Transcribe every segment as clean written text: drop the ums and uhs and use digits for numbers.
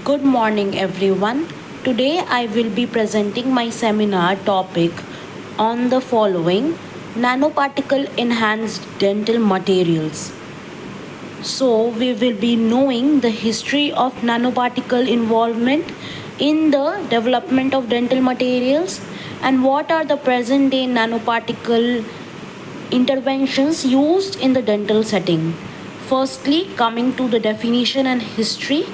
Good morning, everyone. Today I will be presenting my seminar topic on the following nanoparticle enhanced dental materials. So, we will be knowing the history of nanoparticle involvement in the development of dental materials and what are the present day nanoparticle interventions used in the dental setting. Firstly, coming to the definition and history,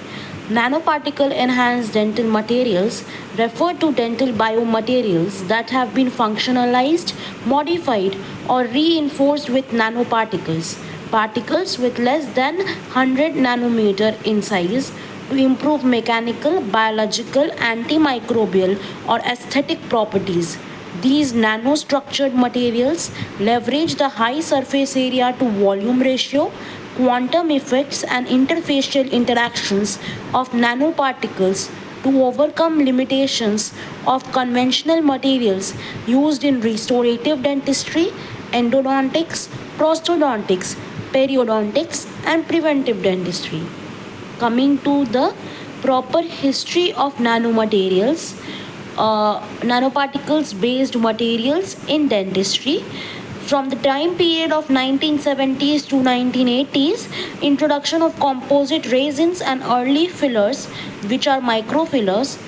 nanoparticle enhanced dental materials refer to dental biomaterials that have been functionalized, modified, or reinforced with nanoparticles, particles with less than 100 nanometer in size to improve mechanical, biological, antimicrobial, or aesthetic properties. These nanostructured materials leverage the high surface area to volume ratio, quantum effects, and interfacial interactions of nanoparticles to overcome limitations of conventional materials used in restorative dentistry, endodontics, prosthodontics, periodontics, and preventive dentistry. Coming to the proper history of nanomaterials, nanoparticles based materials in dentistry. From the time period of 1970s to 1980s, introduction of composite resins and early fillers, which are microfillers,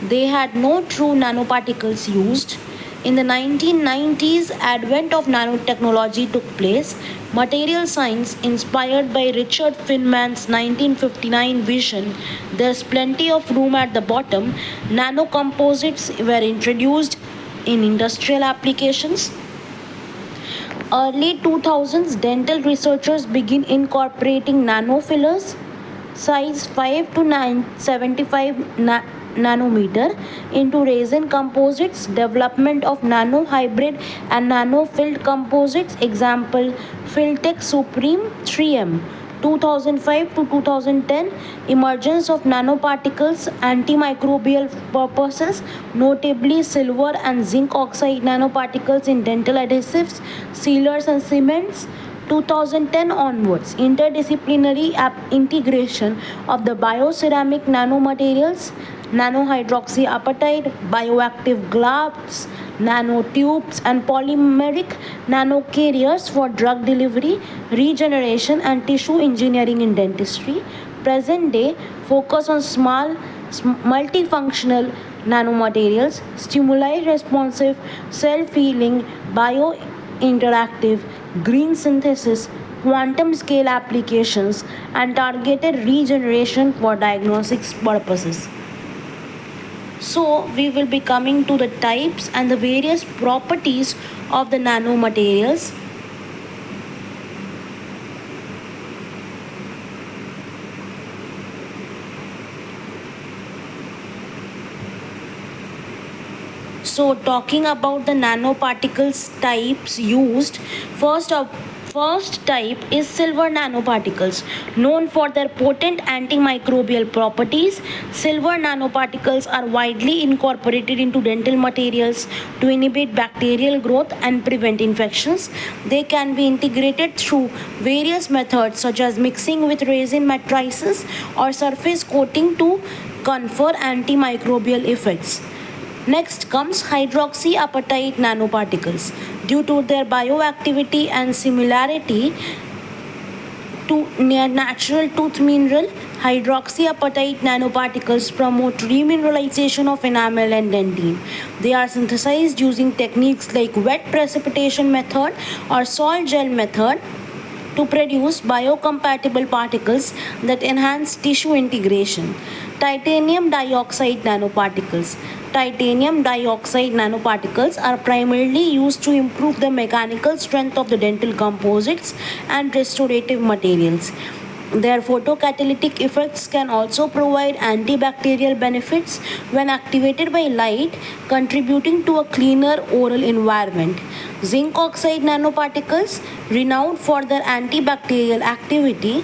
they had no true nanoparticles used. In the 1990s, advent of nanotechnology took place. Material science, inspired by Richard Feynman's 1959 vision, there's plenty of room at the bottom. Nanocomposites were introduced in industrial applications. Early 2000s, dental researchers begin incorporating nanofillers size 5 to 975 nanometer into resin composites. Development of nano hybrid and nano filled composites, example Filtech Supreme 3M. 2005 to 2010, emergence of nanoparticles antimicrobial purposes, notably silver and zinc oxide nanoparticles in dental adhesives, sealers, and cements. 2010 onwards, interdisciplinary integration of the bioceramic nanomaterials, nanohydroxyapatite, bioactive glass, nanotubes, and polymeric nanocarriers for drug delivery, regeneration, and tissue engineering in dentistry. Present day focus on small, multifunctional nanomaterials, stimuli responsive, self healing, bio interactive, green synthesis, quantum scale applications, and targeted regeneration for diagnostics purposes. So, we will be coming to the types and the various properties of the nanomaterials. So, talking about the nanoparticles types used, first of first type is silver nanoparticles. Known for their potent antimicrobial properties, silver nanoparticles are widely incorporated into dental materials to inhibit bacterial growth and prevent infections. They can be integrated through various methods such as mixing with resin matrices or surface coating to confer antimicrobial effects. Next comes hydroxyapatite nanoparticles. Due to their bioactivity and similarity to natural tooth mineral, hydroxyapatite nanoparticles promote remineralization of enamel and dentine. They are synthesized using techniques like wet precipitation method or salt gel method to produce biocompatible particles that enhance tissue integration. Titanium dioxide nanoparticles. Titanium dioxide nanoparticles are primarily used to improve the mechanical strength of the dental composites and restorative materials. Their photocatalytic effects can also provide antibacterial benefits when activated by light, contributing to a cleaner oral environment. Zinc oxide nanoparticles, renowned for their antibacterial activity,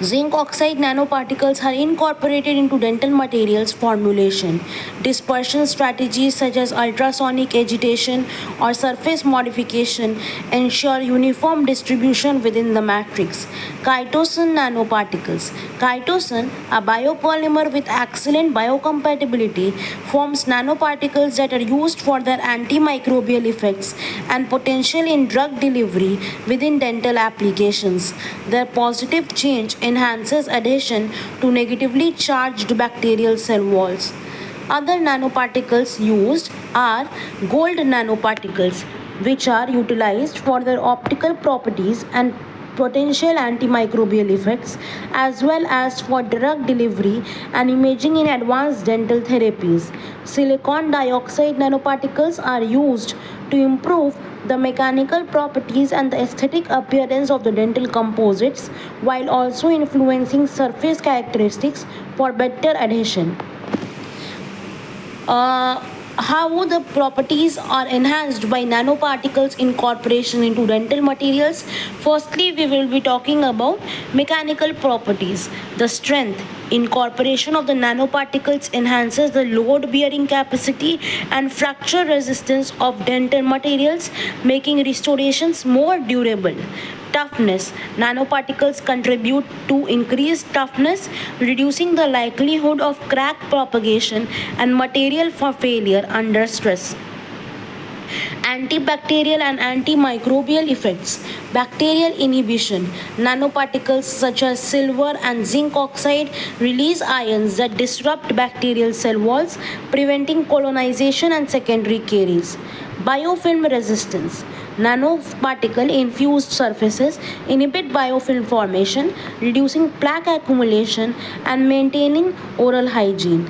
Zinc oxide nanoparticles are incorporated into dental materials formulation. Dispersion strategies such as ultrasonic agitation or surface modification ensure uniform distribution within the matrix. Chitosan nanoparticles. Chitosan, a biopolymer with excellent biocompatibility, forms nanoparticles that are used for their antimicrobial effects and potential in drug delivery within dental applications. Their positive change enhances adhesion to negatively charged bacterial cell walls. Other nanoparticles used are gold nanoparticles, which are utilized for their optical properties and potential antimicrobial effects, as well as for drug delivery and imaging in advanced dental therapies. Silicon dioxide nanoparticles are used to improve the mechanical properties and the aesthetic appearance of the dental composites while also influencing surface characteristics for better adhesion. uh, how the properties are enhanced by nanoparticles incorporation into dental materials. Firstly, we will be talking about mechanical properties. The strength incorporation of the nanoparticles enhances the load bearing capacity and fracture resistance of dental materials, making restorations more durable. Toughness. Nanoparticles contribute to increased toughness, reducing the likelihood of crack propagation and material for failure under stress. Antibacterial and antimicrobial effects. Bacterial inhibition. Nanoparticles such as silver and zinc oxide release ions that disrupt bacterial cell walls, preventing colonization and secondary caries. Biofilm resistance. Nanoparticle infused surfaces inhibit biofilm formation, reducing plaque accumulation and maintaining oral hygiene.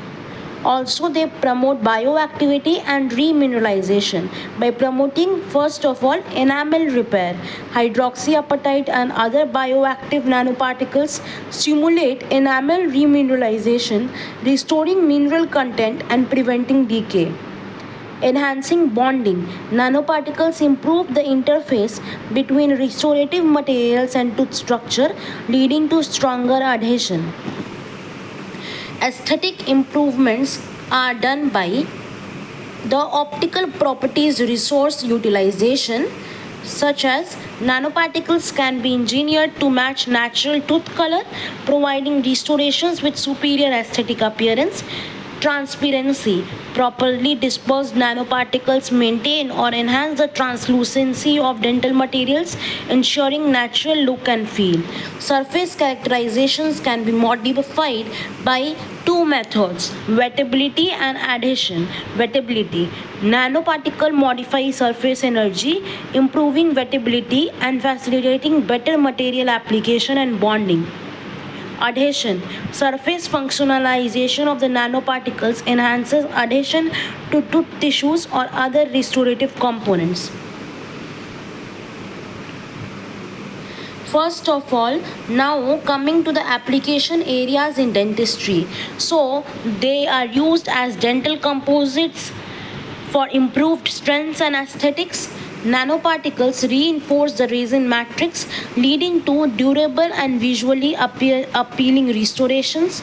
Also, they promote bioactivity and remineralization by promoting, first of all, enamel repair. Hydroxyapatite and other bioactive nanoparticles stimulate enamel remineralization, restoring mineral content and preventing decay. Enhancing bonding. Nanoparticles improve the interface between restorative materials and tooth structure, leading to stronger adhesion. Aesthetic improvements are done by the optical properties resource utilization, such as nanoparticles can be engineered to match natural tooth color, providing restorations with superior aesthetic appearance. Transparency. Properly dispersed nanoparticles maintain or enhance the translucency of dental materials, ensuring natural look and feel. Surface characterizations can be modified by two methods: wettability and adhesion. Wettability. Nanoparticle modify surface energy, improving wettability and facilitating better material application and bonding. Adhesion. Surface functionalization of the nanoparticles enhances adhesion to tooth tissues or other restorative components. First of all, now coming to the application areas in dentistry. So, they are used as dental composites for improved strengths and aesthetics. Nanoparticles reinforce the resin matrix, leading to durable and visually appealing restorations.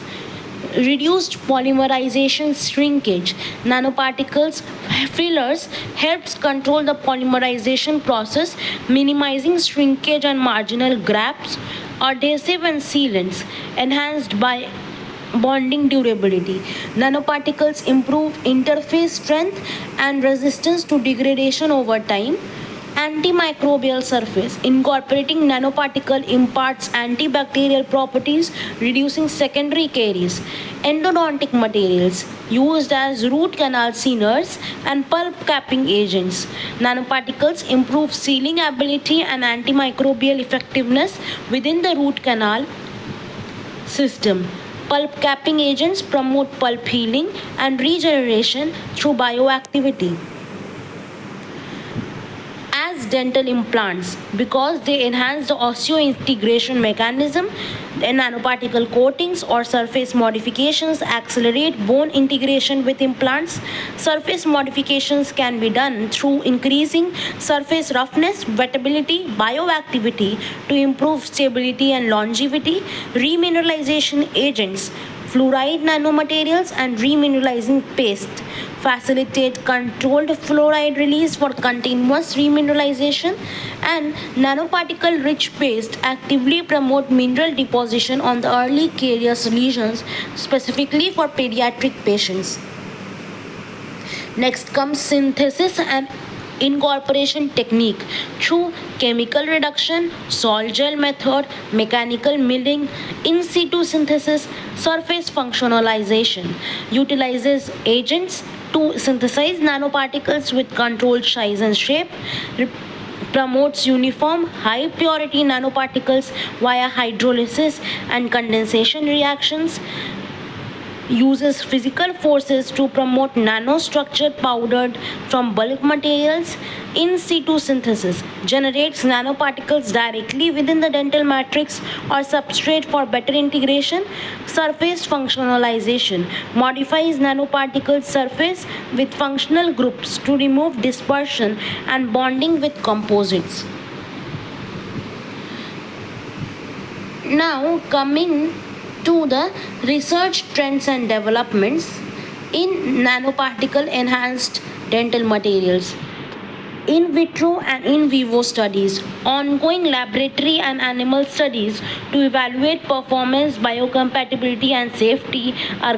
Reduced polymerization shrinkage. Nanoparticles fillers helps control the polymerization process, minimizing shrinkage and marginal gaps. Adhesive and sealants enhanced by bonding durability. Nanoparticles improve interface strength and resistance to degradation over time. Antimicrobial surface. Incorporating nanoparticle imparts antibacterial properties, reducing secondary caries. Endodontic materials used as root canal sealers and pulp capping agents. Nanoparticles improve sealing ability and antimicrobial effectiveness within the root canal system. Pulp capping agents promote pulp healing and regeneration through bioactivity. As dental implants, because they enhance the osseointegration mechanism, Nanoparticle coatings or surface modifications accelerate bone integration with implants. Surface modifications can be done through increasing surface roughness, wettability, bioactivity to improve stability and longevity. Remineralization agents, fluoride nanomaterials, and remineralizing paste facilitate controlled fluoride release for continuous remineralization, and nanoparticle rich paste actively promote mineral deposition on the early carious lesions, specifically for pediatric patients. Next comes synthesis and incorporation technique through chemical reduction, salt gel method, mechanical milling, in situ synthesis. Surface functionalization utilizes agents to synthesize nanoparticles with controlled size and shape, promotes uniform high purity nanoparticles via hydrolysis and condensation reactions, uses physical forces to promote nanostructure powdered from bulk materials. In situ synthesis generates nanoparticles directly within the dental matrix or substrate for better integration. Surface functionalization modifies nanoparticle surface with functional groups to remove dispersion and bonding with composites. Now coming to the research trends and developments in nanoparticle enhanced dental materials. In vitro and in vivo studies, ongoing laboratory and animal studies to evaluate performance, biocompatibility, and safety are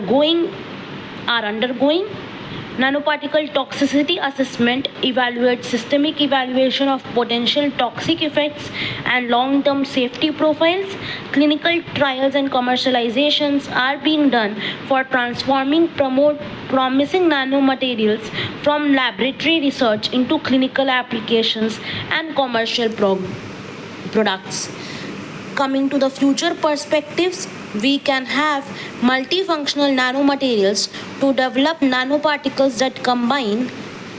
undergoing. Nanoparticle toxicity assessment evaluates systemic evaluation of potential toxic effects and long-term safety profiles. Clinical trials and commercializations are being done for transforming promising nanomaterials from laboratory research into clinical applications and commercial products. Coming to the future perspectives, we can have multifunctional nanomaterials to develop nanoparticles that combine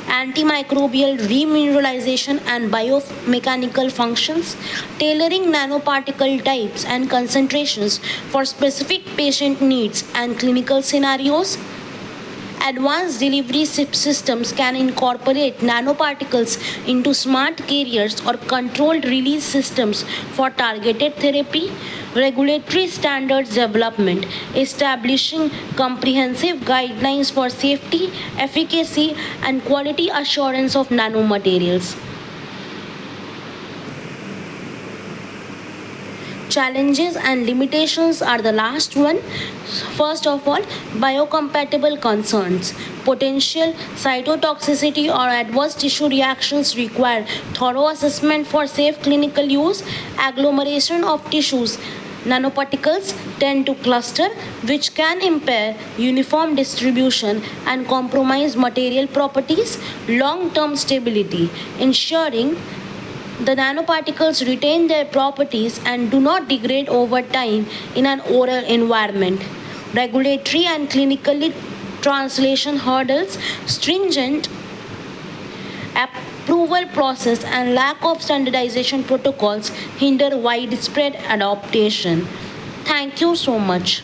antimicrobial remineralization and biomechanical functions, tailoring nanoparticle types and concentrations for specific patient needs and clinical scenarios. Advanced delivery systems can incorporate nanoparticles into smart carriers or controlled release systems for targeted therapy. Regulatory standards development, establishing comprehensive guidelines for safety, efficacy, and quality assurance of nanomaterials. Challenges and limitations are the last one. First of all, biocompatible concerns. Potential cytotoxicity or adverse tissue reactions require thorough assessment for safe clinical use. Agglomeration of tissues. Nanoparticles tend to cluster, which can impair uniform distribution and compromise material properties. Long-term stability, ensuring the nanoparticles retain their properties and do not degrade over time in an oral environment. Regulatory and clinically translation hurdles, stringent approval process and lack of standardization protocols hinder widespread adoption. Thank you so much.